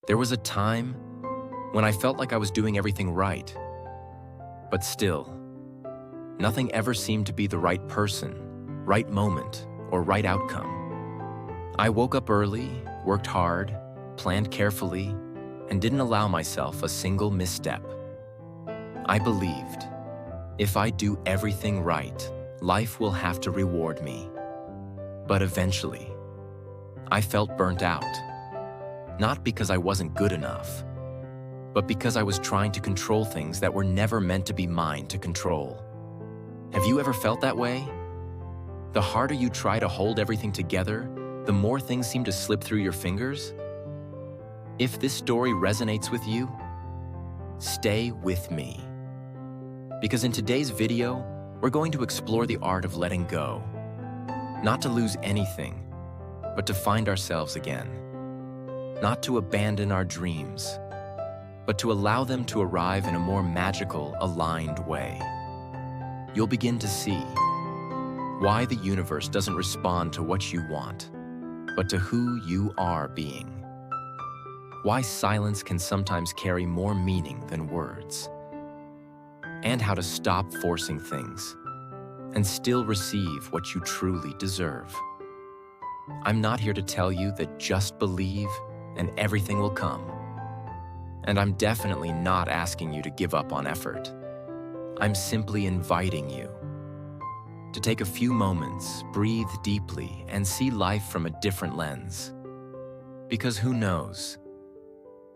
There was a time when I felt like I was doing everything right, but still, nothing ever seemed to be the right person, right moment, or right outcome. I woke up early, worked hard, planned carefully, and didn't allow myself a single misstep. I believed, if I do everything right, life will have to reward me. But eventually, I felt burnt out. Not because I wasn't good enough, but because I was trying to control things that were never meant to be mine to control. Have you ever felt that way? The harder you try to hold everything together, the more things seem to slip through your fingers. If this story resonates with you, stay with me. Because in today's video, we're going to explore the art of letting go. Not to lose anything, but to find ourselves again. Not to abandon our dreams, but to allow them to arrive in a more magical, aligned way. You'll begin to see why the universe doesn't respond to what you want, but to who you are being. Why silence can sometimes carry more meaning than words. And how to stop forcing things and still receive what you truly deserve. I'm not here to tell you that just believe and everything will come. And I'm definitely not asking you to give up on effort. I'm simply inviting you to take a few moments, breathe deeply, and see life from a different lens. Because who knows,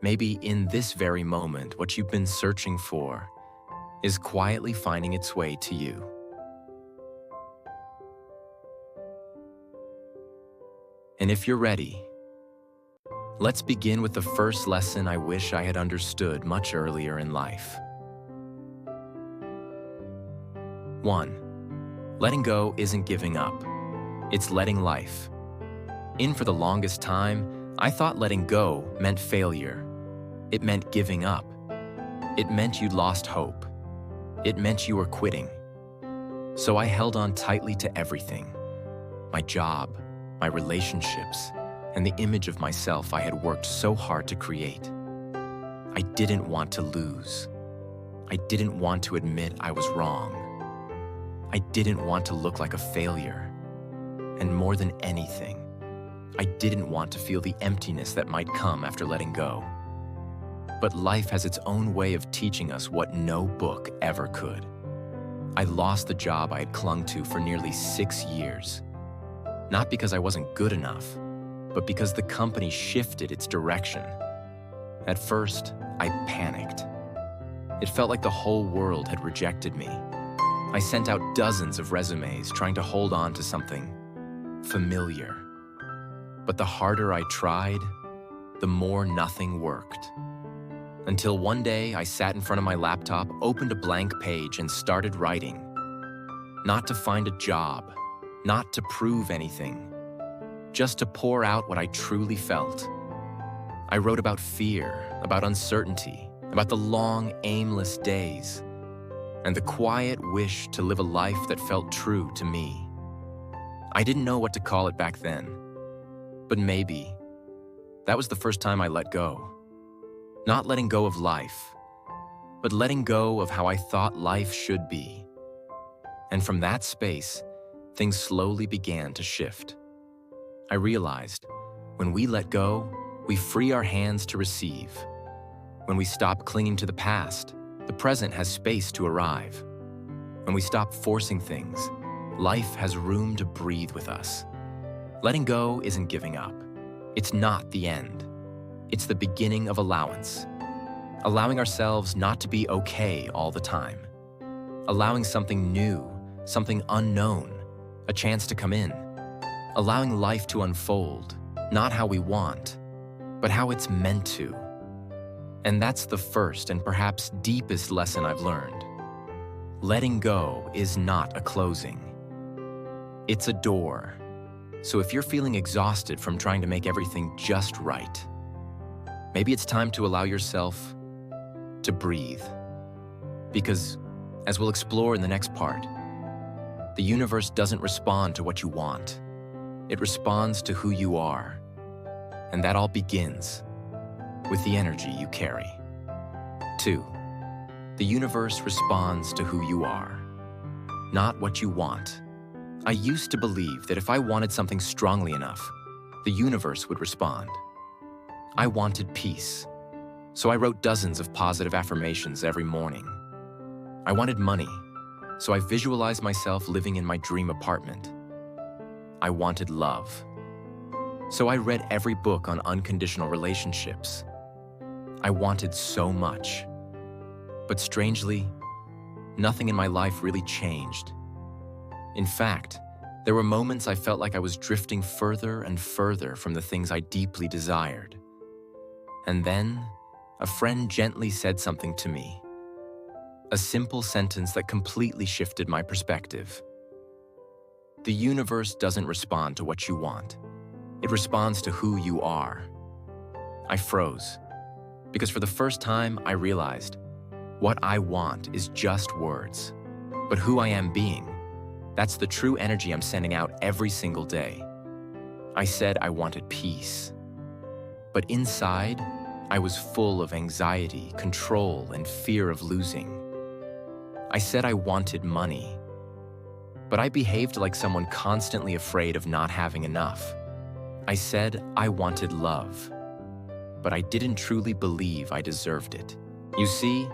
maybe in this very moment, what you've been searching for is quietly finding its way to you. And if you're ready, let's begin with the first lesson I wish I had understood much earlier in life. 1. Letting go isn't giving up. It's letting life. For the longest time, I thought letting go meant failure. It meant giving up. It meant you'd lost hope. It meant you were quitting. So I held on tightly to everything. My job, my relationships, and the image of myself I had worked so hard to create. I didn't want to lose. I didn't want to admit I was wrong. I didn't want to look like a failure. And more than anything, I didn't want to feel the emptiness that might come after letting go. But life has its own way of teaching us what no book ever could. I lost the job I had clung to for nearly 6 years. Not because I wasn't good enough, but because the company shifted its direction. At first, I panicked. It felt like the whole world had rejected me. I sent out dozens of resumes trying to hold on to something familiar. But the harder I tried, the more nothing worked. Until one day, I sat in front of my laptop, opened a blank page, and started writing. Not to find a job, not to prove anything, just to pour out what I truly felt. I wrote about fear, about uncertainty, about the long, aimless days, and the quiet wish to live a life that felt true to me. I didn't know what to call it back then, but maybe that was the first time I let go. Not letting go of life, but letting go of how I thought life should be. And from that space, things slowly began to shift. I realized, when we let go, we free our hands to receive. When we stop clinging to the past, the present has space to arrive. When we stop forcing things, life has room to breathe with us. Letting go isn't giving up. It's not the end. It's the beginning of allowance. Allowing ourselves not to be okay all the time. Allowing something new, something unknown, a chance to come in. Allowing life to unfold, not how we want, but how it's meant to. And that's the first and perhaps deepest lesson I've learned. Letting go is not a closing. It's a door. So if you're feeling exhausted from trying to make everything just right, maybe it's time to allow yourself to breathe. Because, as we'll explore in the next part, the universe doesn't respond to what you want. It responds to who you are. And that all begins with the energy you carry. 2. The universe responds to who you are, not what you want. I used to believe that if I wanted something strongly enough, the universe would respond. I wanted peace, so I wrote dozens of positive affirmations every morning. I wanted money, so I visualized myself living in my dream apartment. I wanted love, so I read every book on unconditional relationships. I wanted so much. But strangely, nothing in my life really changed. In fact, there were moments I felt like I was drifting further and further from the things I deeply desired. And then, a friend gently said something to me. A simple sentence that completely shifted my perspective. The universe doesn't respond to what you want. It responds to who you are. I froze, because for the first time I realized what I want is just words, but who I am being, that's the true energy I'm sending out every single day. I said I wanted peace, but inside, I was full of anxiety, control, and fear of losing. I said I wanted money, but I behaved like someone constantly afraid of not having enough. I said I wanted love, but I didn't truly believe I deserved it. You see,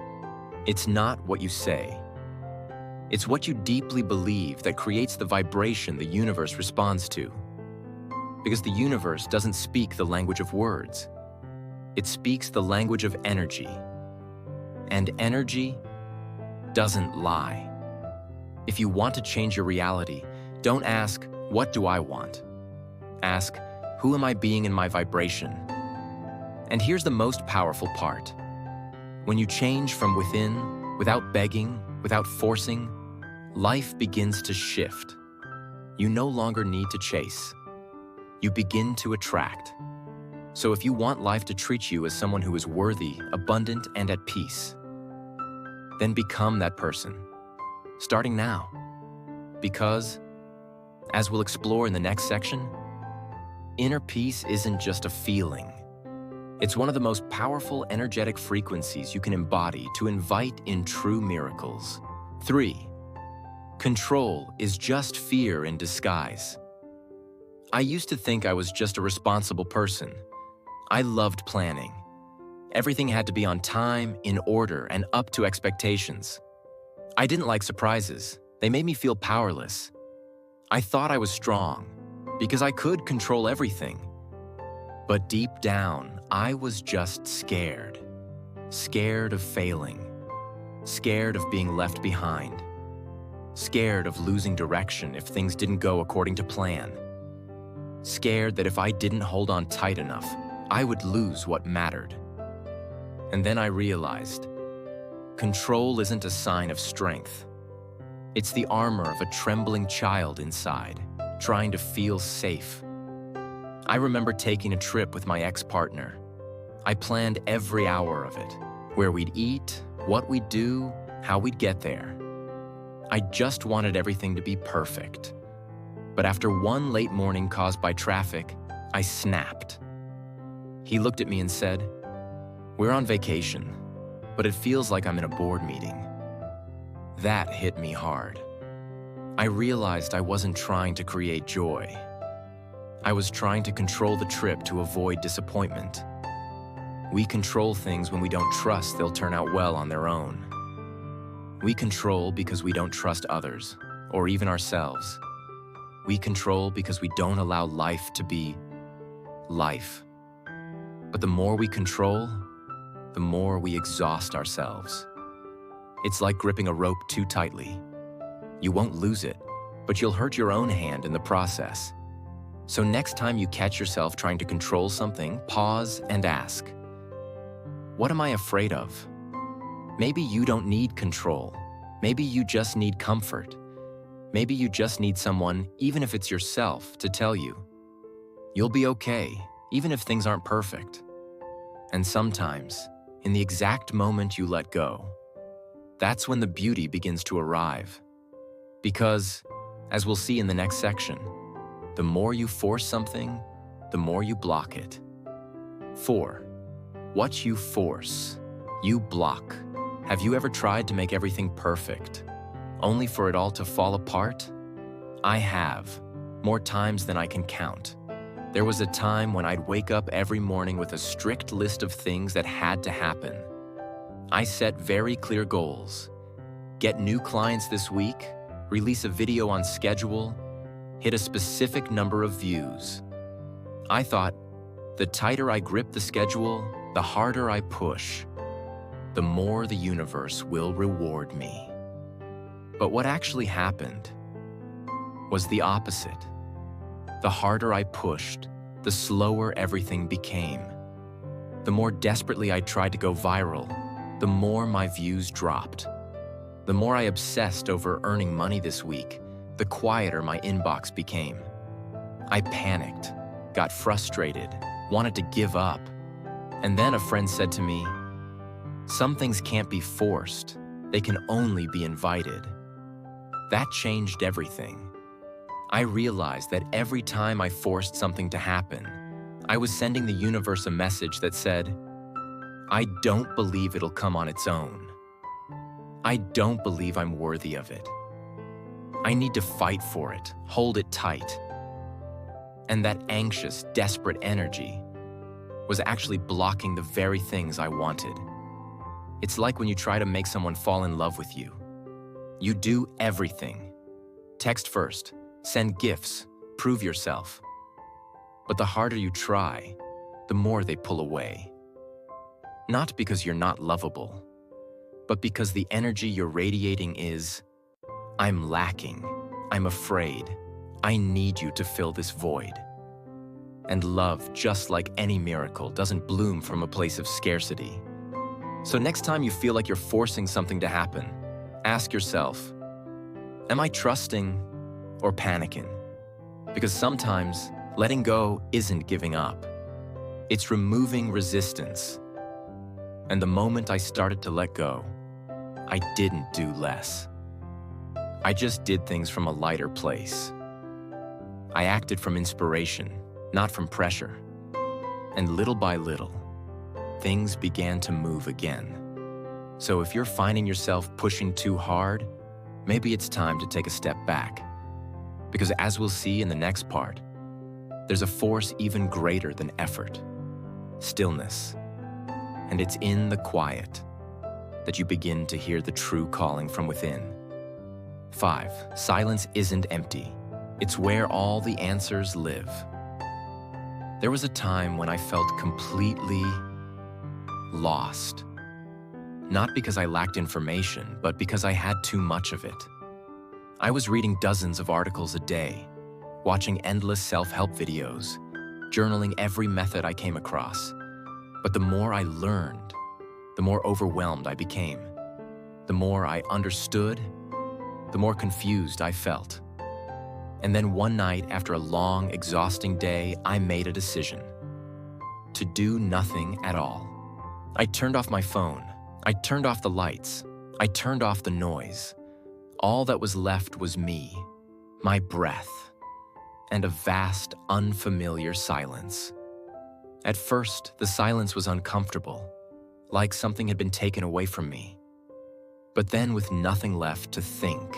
it's not what you say. It's what you deeply believe that creates the vibration the universe responds to. Because the universe doesn't speak the language of words. It speaks the language of energy. And energy doesn't lie. If you want to change your reality, don't ask, what do I want? Ask, who am I being in my vibration? And here's the most powerful part. When you change from within, without begging, without forcing, life begins to shift. You no longer need to chase. You begin to attract. So if you want life to treat you as someone who is worthy, abundant, and at peace, then become that person, starting now. Because, as we'll explore in the next section, inner peace isn't just a feeling. It's one of the most powerful energetic frequencies you can embody to invite in true miracles. 3. Control is just fear in disguise. I used to think I was just a responsible person. I loved planning. Everything had to be on time, in order, and up to expectations. I didn't like surprises. They made me feel powerless. I thought I was strong because I could control everything. But deep down, I was just scared. Scared of failing. Scared of being left behind. Scared of losing direction if things didn't go according to plan. Scared that if I didn't hold on tight enough, I would lose what mattered. And then I realized, control isn't a sign of strength. It's the armor of a trembling child inside, trying to feel safe. I remember taking a trip with my ex-partner. I planned every hour of it, where we'd eat, what we'd do, how we'd get there. I just wanted everything to be perfect. But after one late morning caused by traffic, I snapped. He looked at me and said, "We're on vacation, but it feels like I'm in a board meeting." That hit me hard. I realized I wasn't trying to create joy. I was trying to control the trip to avoid disappointment. We control things when we don't trust they'll turn out well on their own. We control because we don't trust others, or even ourselves. We control because we don't allow life to be life. But the more we control, the more we exhaust ourselves. It's like gripping a rope too tightly. You won't lose it, but you'll hurt your own hand in the process. So next time you catch yourself trying to control something, pause and ask, what am I afraid of? Maybe you don't need control. Maybe you just need comfort. Maybe you just need someone, even if it's yourself, to tell you, you'll be okay, even if things aren't perfect. And sometimes, in the exact moment you let go, that's when the beauty begins to arrive. Because, as we'll see in the next section, the more you force something, the more you block it. 4. What you force, you block. Have you ever tried to make everything perfect, only for it all to fall apart? I have, more times than I can count. There was a time when I'd wake up every morning with a strict list of things that had to happen. I set very clear goals. Get new clients this week, release a video on schedule, hit a specific number of views. I thought, the tighter I grip the schedule, the harder I push, the more the universe will reward me. But what actually happened was the opposite. The harder I pushed, the slower everything became. The more desperately I tried to go viral, the more my views dropped. The more I obsessed over earning money this week, the quieter my inbox became. I panicked, got frustrated, wanted to give up. And then a friend said to me, "Some things can't be forced, they can only be invited." That changed everything. I realized that every time I forced something to happen, I was sending the universe a message that said, "I don't believe it'll come on its own. I don't believe I'm worthy of it. I need to fight for it, hold it tight." And that anxious, desperate energy was actually blocking the very things I wanted. It's like when you try to make someone fall in love with you. You do everything. Text first, send gifts, prove yourself. But the harder you try, the more they pull away. Not because you're not lovable, but because the energy you're radiating is, "I'm lacking, I'm afraid, I need you to fill this void." And love, just like any miracle, doesn't bloom from a place of scarcity. So next time you feel like you're forcing something to happen, ask yourself, am I trusting or panicking? Because sometimes letting go isn't giving up. It's removing resistance. And the moment I started to let go, I didn't do less. I just did things from a lighter place. I acted from inspiration, not from pressure. And little by little, things began to move again. So if you're finding yourself pushing too hard, maybe it's time to take a step back. Because as we'll see in the next part, there's a force even greater than effort, stillness. And it's in the quiet that you begin to hear the true calling from within. 5. Silence isn't empty. It's where all the answers live. There was a time when I felt completely lost. Not because I lacked information, but because I had too much of it. I was reading dozens of articles a day, watching endless self-help videos, journaling every method I came across. But the more I learned, the more overwhelmed I became. The more I understood, the more confused I felt. And then one night, after a long, exhausting day, I made a decision. To do nothing at all. I turned off my phone. I turned off the lights. I turned off the noise. All that was left was me, my breath, and a vast, unfamiliar silence. At first, the silence was uncomfortable, like something had been taken away from me. But then, with nothing left to think,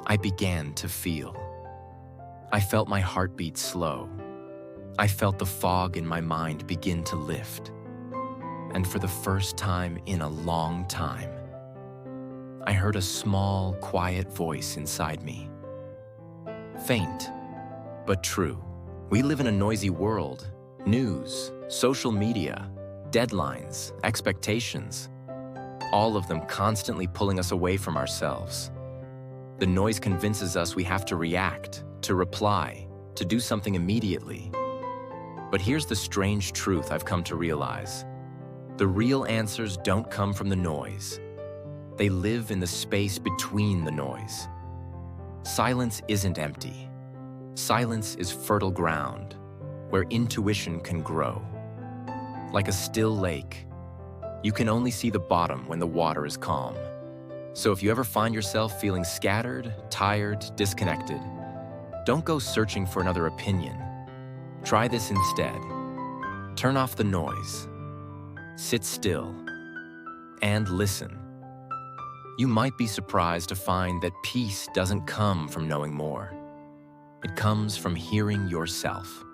I began to feel. I felt my heartbeat slow. I felt the fog in my mind begin to lift. And for the first time in a long time, I heard a small, quiet voice inside me. Faint, but true. We live in a noisy world. News, social media, deadlines, expectations, all of them constantly pulling us away from ourselves. The noise convinces us we have to react, to reply, to do something immediately. But here's the strange truth I've come to realize. The real answers don't come from the noise. They live in the space between the noise. Silence isn't empty. Silence is fertile ground, where intuition can grow. Like a still lake, you can only see the bottom when the water is calm. So if you ever find yourself feeling scattered, tired, disconnected, don't go searching for another opinion. Try this instead. Turn off the noise. sit still, and listen. You might be surprised to find that peace doesn't come from knowing more. It comes from hearing yourself.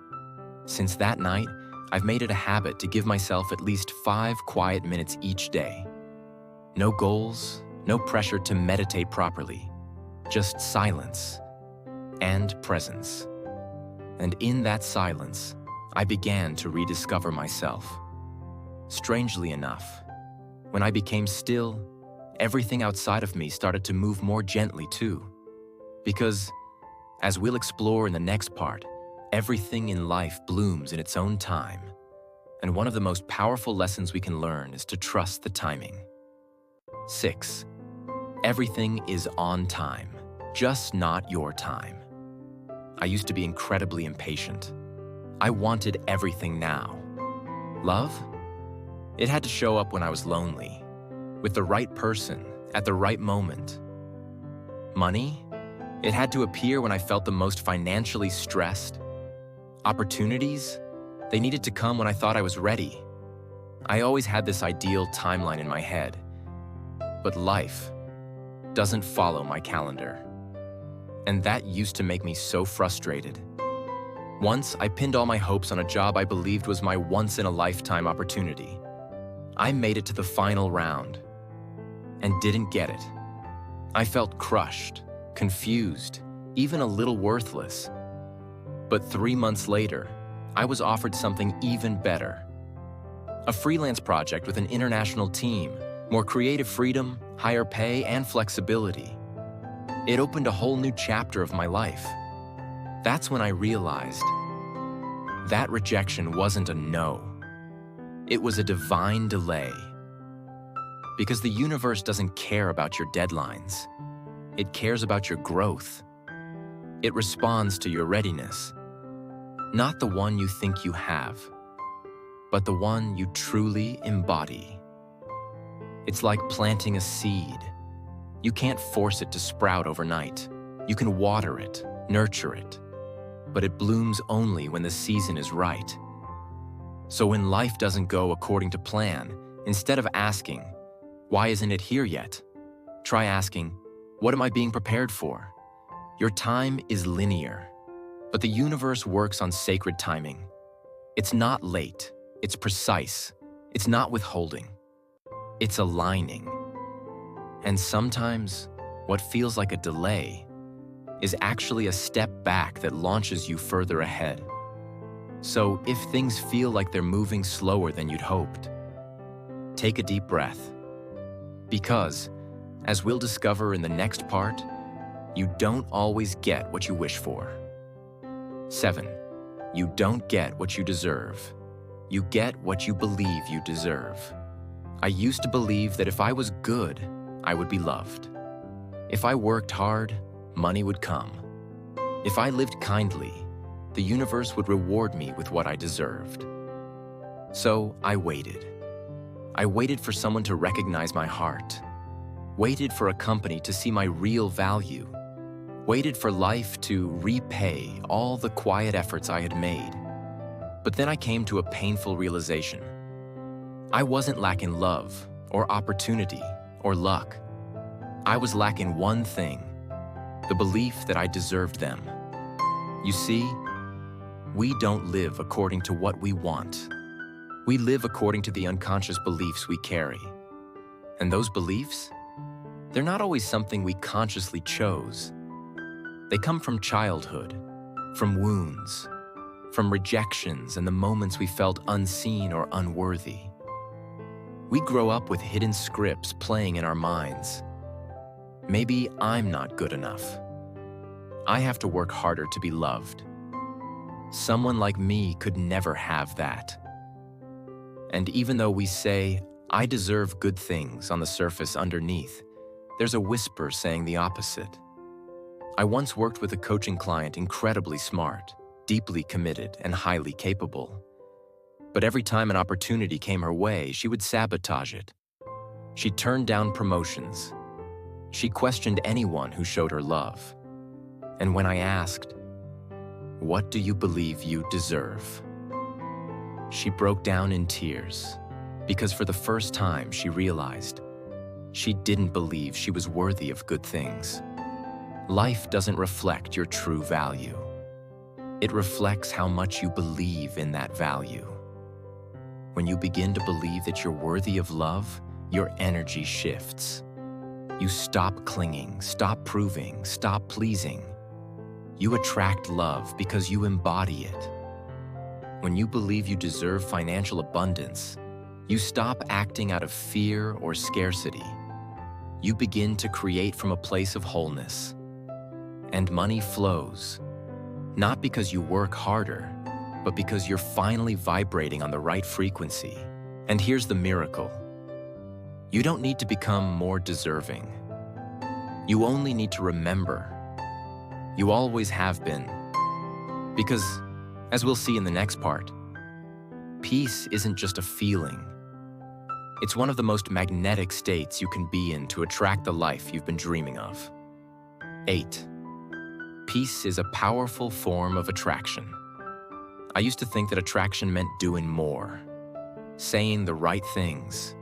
Since that night, I've made it a habit to give myself at least 5 quiet minutes each day. No goals, no pressure to meditate properly, just silence and presence. And in that silence, I began to rediscover myself. Strangely enough, when I became still, everything outside of me started to move more gently too. Because, as we'll explore in the next part, everything in life blooms in its own time. And one of the most powerful lessons we can learn is to trust the timing. 6. Everything is on time, just not your time. I used to be incredibly impatient. I wanted everything now. Love? It had to show up when I was lonely, with the right person, at the right moment. Money? It had to appear when I felt the most financially stressed. Opportunities? They needed to come when I thought I was ready. I always had this ideal timeline in my head. But life doesn't follow my calendar. And that used to make me so frustrated. Once, I pinned all my hopes on a job I believed was my once-in-a-lifetime opportunity. I made it to the final round and didn't get it. I felt crushed, confused, even a little worthless. But 3 months later, I was offered something even better. A freelance project with an international team, more creative freedom, higher pay, and flexibility. It opened a whole new chapter of my life. That's when I realized that rejection wasn't a no. It was a divine delay. Because the universe doesn't care about your deadlines. It cares about your growth. It responds to your readiness. Not the one you think you have, but the one you truly embody. It's like planting a seed. You can't force it to sprout overnight. You can water it, nurture it, but it blooms only when the season is right. So when life doesn't go according to plan, instead of asking, "Why isn't it here yet?" try asking, "What am I being prepared for?" Your time is linear, but the universe works on sacred timing. It's not late, it's precise, it's not withholding, it's aligning. And sometimes, what feels like a delay is actually a step back that launches you further ahead. So if things feel like they're moving slower than you'd hoped, take a deep breath. Because, as we'll discover in the next part, you don't always get what you wish for. 7. You don't get what you deserve. You get what you believe you deserve. I used to believe that if I was good, I would be loved. If I worked hard, money would come. If I lived kindly, the universe would reward me with what I deserved. So I waited. I waited for someone to recognize my heart. Waited for a company to see my real value. Waited for life to repay all the quiet efforts I had made. But then I came to a painful realization. I wasn't lacking love, or opportunity, or luck. I was lacking one thing, the belief that I deserved them. You see, we don't live according to what we want. We live according to the unconscious beliefs we carry. And those beliefs, they're not always something we consciously chose. They come from childhood, from wounds, from rejections and the moments we felt unseen or unworthy. We grow up with hidden scripts playing in our minds. Maybe I'm not good enough. I have to work harder to be loved. Someone like me could never have that. And even though we say, "I deserve good things" on the surface underneath, there's a whisper saying the opposite. I once worked with a coaching client incredibly smart, deeply committed, and highly capable. But every time an opportunity came her way, she would sabotage it. She turned down promotions. She questioned anyone who showed her love. And when I asked, "What do you believe you deserve?" she broke down in tears Because for the first time, she realized she didn't believe she was worthy of good things. Life doesn't reflect your true value. It reflects how much you believe in that value. When you begin to believe that you're worthy of love, your energy shifts. You stop clinging, stop proving, stop pleasing. You attract love because you embody it. When you believe you deserve financial abundance, you stop acting out of fear or scarcity. You begin to create from a place of wholeness. And money flows, not because you work harder, but because you're finally vibrating on the right frequency. And here's the miracle. You don't need to become more deserving. You only need to remember. You always have been. Because, as we'll see in the next part, peace isn't just a feeling. It's one of the most magnetic states you can be in to attract the life you've been dreaming of. 8. Peace is a powerful form of attraction. I used to think that attraction meant doing more, saying the right things,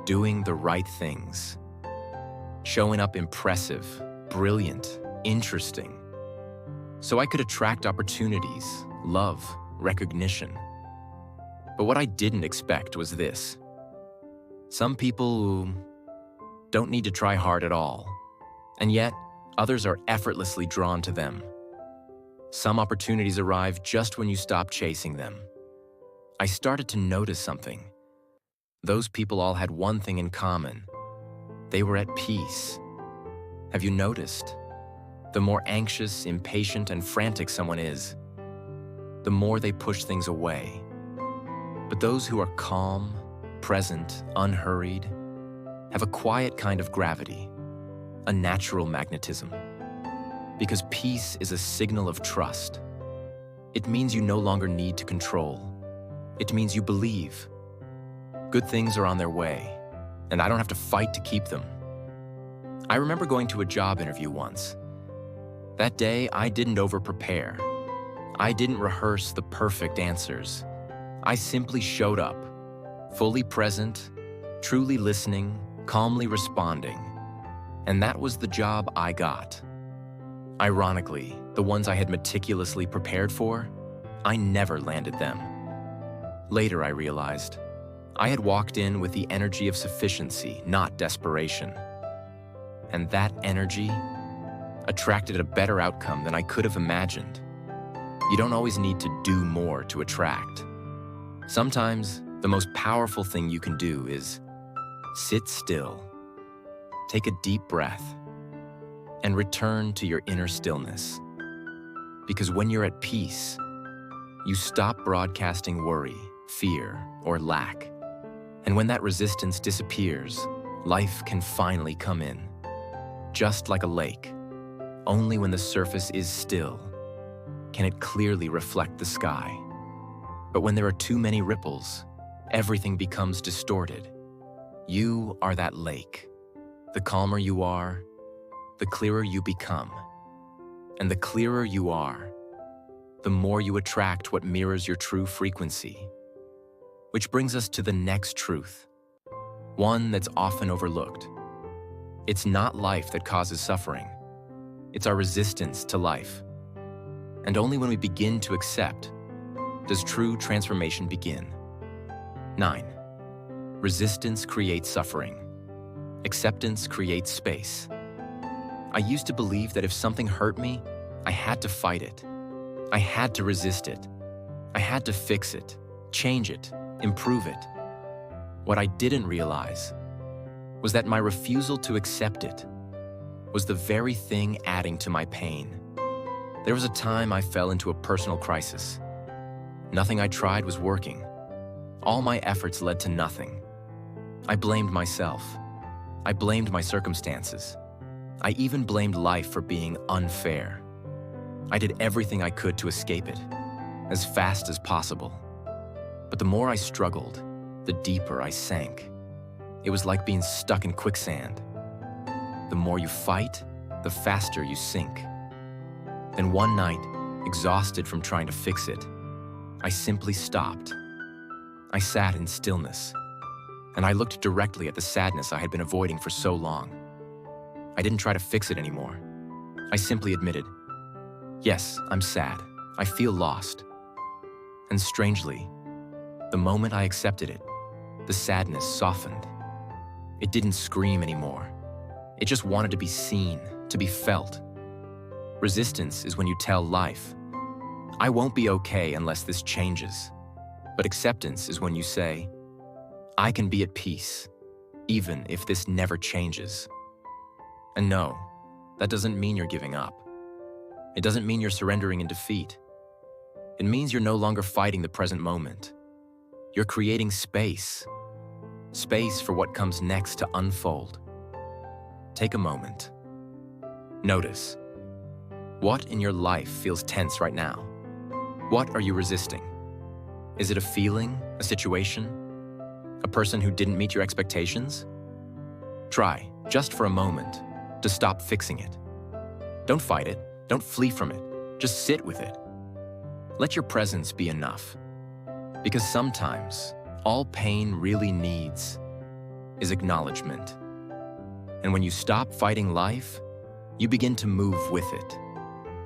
doing the right things, showing up impressive, brilliant, interesting, so I could attract opportunities, love, recognition. But what I didn't expect was this. Some people who don't need to try hard at all, and yet others are effortlessly drawn to them. Some opportunities arrive just when you stop chasing them. I started to notice something. Those people all had one thing in common. They were at peace. Have you noticed? The more anxious, impatient, and frantic someone is, the more they push things away. But those who are calm, present, unhurried, have a quiet kind of gravity, a natural magnetism. Because peace is a signal of trust. It means you no longer need to control. It means you believe. Good things are on their way, and I don't have to fight to keep them. I remember going to a job interview once. That day, I didn't over-prepare. I didn't rehearse the perfect answers. I simply showed up, fully present, truly listening, calmly responding. And that was the job I got. Ironically, the ones I had meticulously prepared for, I never landed them. Later, I realized I had walked in with the energy of sufficiency, not desperation. And that energy attracted a better outcome than I could have imagined. You don't always need to do more to attract. Sometimes, the most powerful thing you can do is sit still, take a deep breath, and return to your inner stillness. Because when you're at peace, you stop broadcasting worry, fear, or lack. And when that resistance disappears, life can finally come in. Just like a lake, only when the surface is still can it clearly reflect the sky. But when there are too many ripples, everything becomes distorted. You are that lake. The calmer you are, the clearer you become. And the clearer you are, the more you attract what mirrors your true frequency. Which brings us to the next truth, one that's often overlooked. It's not life that causes suffering. It's our resistance to life. And only when we begin to accept does true transformation begin. 9. Resistance creates suffering. Acceptance creates space. I used to believe that if something hurt me, I had to fight it. I had to resist it. I had to fix it, change it, improve it. What I didn't realize was that my refusal to accept it was the very thing adding to my pain. There was a time I fell into a personal crisis. Nothing I tried was working. All my efforts led to nothing. I blamed myself. I blamed my circumstances. I even blamed life for being unfair. I did everything I could to escape it, as fast as possible. But the more I struggled, the deeper I sank. It was like being stuck in quicksand. The more you fight, the faster you sink. Then one night, exhausted from trying to fix it, I simply stopped. I sat in stillness, and I looked directly at the sadness I had been avoiding for so long. I didn't try to fix it anymore. I simply admitted, yes, I'm sad. I feel lost. And strangely, the moment I accepted it, the sadness softened. It didn't scream anymore. It just wanted to be seen, to be felt. Resistance is when you tell life, I won't be okay unless this changes. But acceptance is when you say, I can be at peace, even if this never changes. And no, that doesn't mean you're giving up. It doesn't mean you're surrendering in defeat. It means you're no longer fighting the present moment. You're creating space. Space for what comes next to unfold. Take a moment. Notice. What in your life feels tense right now? What are you resisting? Is it a feeling, a situation, a person who didn't meet your expectations? Try, just for a moment, to stop fixing it. Don't fight it, don't flee from it, just sit with it. Let your presence be enough. Because sometimes, all pain really needs is acknowledgement. And when you stop fighting life, you begin to move with it.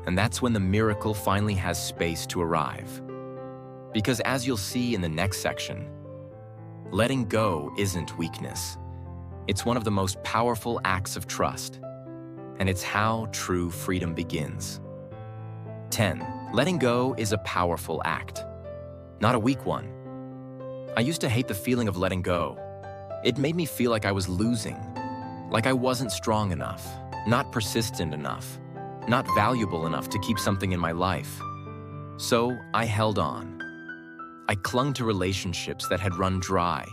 And that's when the miracle finally has space to arrive. Because as you'll see in the next section, letting go isn't weakness. It's one of the most powerful acts of trust. And it's how true freedom begins. 10. Letting go is a powerful act, not a weak one. I used to hate the feeling of letting go. It made me feel like I was losing, like I wasn't strong enough, not persistent enough, not valuable enough to keep something in my life. So I held on. I clung to relationships that had run dry,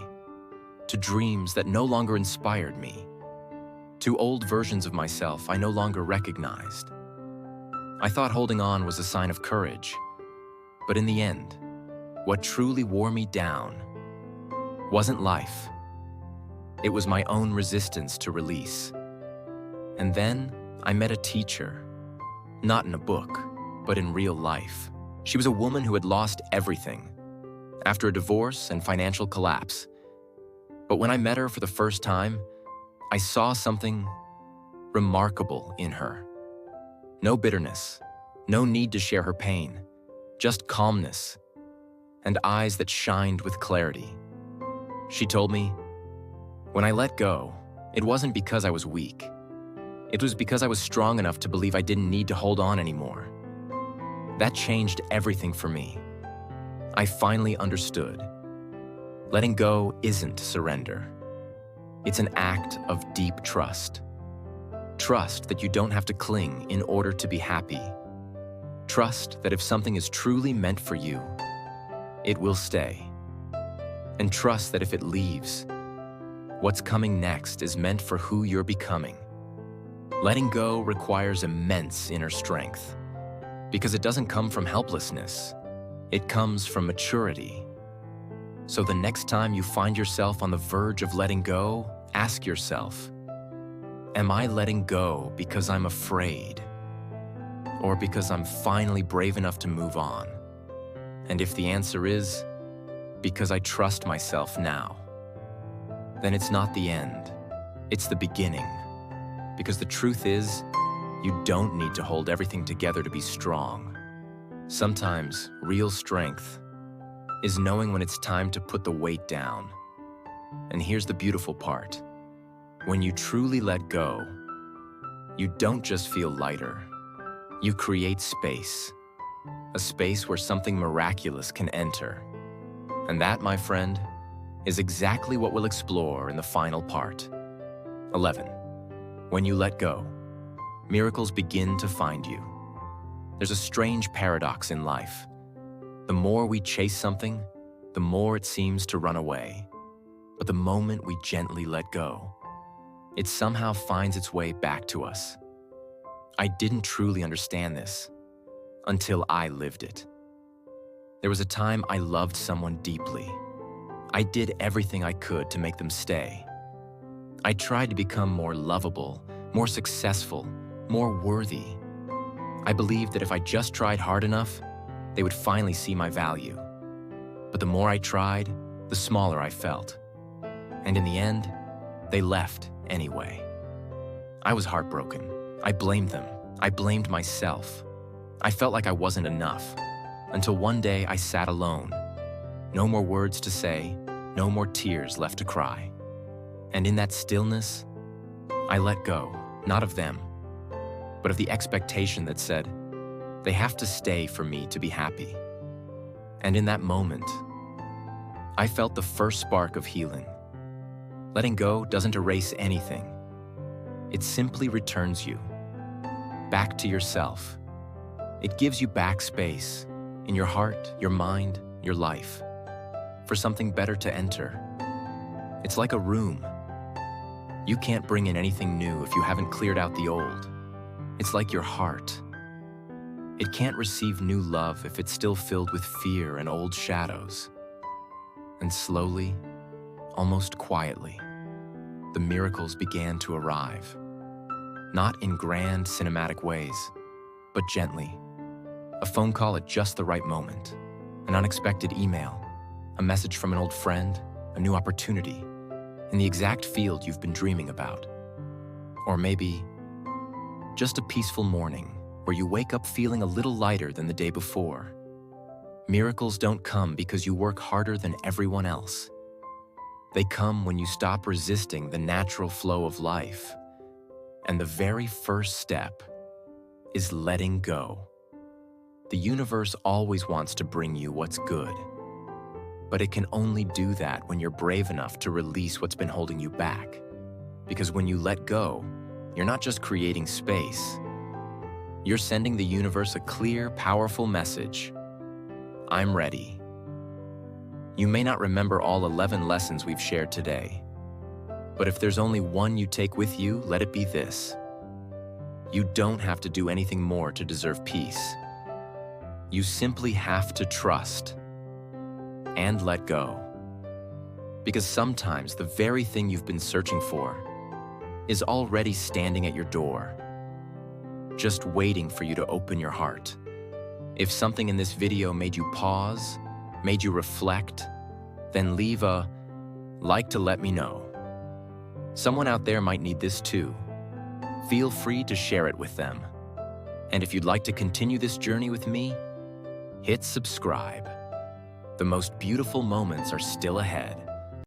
to dreams that no longer inspired me, to old versions of myself I no longer recognized. I thought holding on was a sign of courage, but in the end, what truly wore me down wasn't life. It was my own resistance to release. And then I met a teacher, not in a book, but in real life. She was a woman who had lost everything after a divorce and financial collapse. But when I met her for the first time, I saw something remarkable in her. No bitterness, no need to share her pain, just calmness and eyes that shined with clarity. She told me, when I let go, it wasn't because I was weak. It was because I was strong enough to believe I didn't need to hold on anymore. That changed everything for me. I finally understood. Letting go isn't surrender. It's an act of deep trust. Trust that you don't have to cling in order to be happy. Trust that if something is truly meant for you, it will stay. And trust that if it leaves, what's coming next is meant for who you're becoming. Letting go requires immense inner strength because it doesn't come from helplessness. It comes from maturity. So the next time you find yourself on the verge of letting go, ask yourself, am I letting go because I'm afraid? Or because I'm finally brave enough to move on? And if the answer is, because I trust myself now, then it's not the end, it's the beginning. Because the truth is, you don't need to hold everything together to be strong. Sometimes real strength is knowing when it's time to put the weight down. And here's the beautiful part. When you truly let go, you don't just feel lighter. You create space. A space where something miraculous can enter. And that, my friend, is exactly what we'll explore in the final part. 11. When you let go, miracles begin to find you. There's a strange paradox in life. The more we chase something, the more it seems to run away. But the moment we gently let go, it somehow finds its way back to us. I didn't truly understand this until I lived it. There was a time I loved someone deeply. I did everything I could to make them stay. I tried to become more lovable, more successful, more worthy. I believed that if I just tried hard enough, they would finally see my value. But the more I tried, the smaller I felt. And in the end, they left anyway. I was heartbroken. I blamed them. I blamed myself. I felt like I wasn't enough. Until one day I sat alone. No more words to say, no more tears left to cry. And in that stillness, I let go, not of them, but of the expectation that said, they have to stay for me to be happy. And in that moment, I felt the first spark of healing. Letting go doesn't erase anything. It simply returns you back to yourself. It gives you back space in your heart, your mind, your life, for something better to enter. It's like a room. You can't bring in anything new if you haven't cleared out the old. It's like your heart. It can't receive new love if it's still filled with fear and old shadows. And slowly, almost quietly, the miracles began to arrive. Not in grand cinematic ways, but gently. A phone call at just the right moment, an unexpected email, a message from an old friend, a new opportunity, in the exact field you've been dreaming about. Or maybe just a peaceful morning where you wake up feeling a little lighter than the day before. Miracles don't come because you work harder than everyone else. They come when you stop resisting the natural flow of life. And the very first step is letting go. The universe always wants to bring you what's good, but it can only do that when you're brave enough to release what's been holding you back. Because when you let go, you're not just creating space. You're sending the universe a clear, powerful message. I'm ready. You may not remember all 11 lessons we've shared today, but if there's only one you take with you, let it be this. You don't have to do anything more to deserve peace. You simply have to trust and let go. Because sometimes the very thing you've been searching for is already standing at your door, just waiting for you to open your heart. If something in this video made you pause, made you reflect, then leave a like to let me know. Someone out there might need this too. Feel free to share it with them. And if you'd like to continue this journey with me, hit subscribe. The most beautiful moments are still ahead.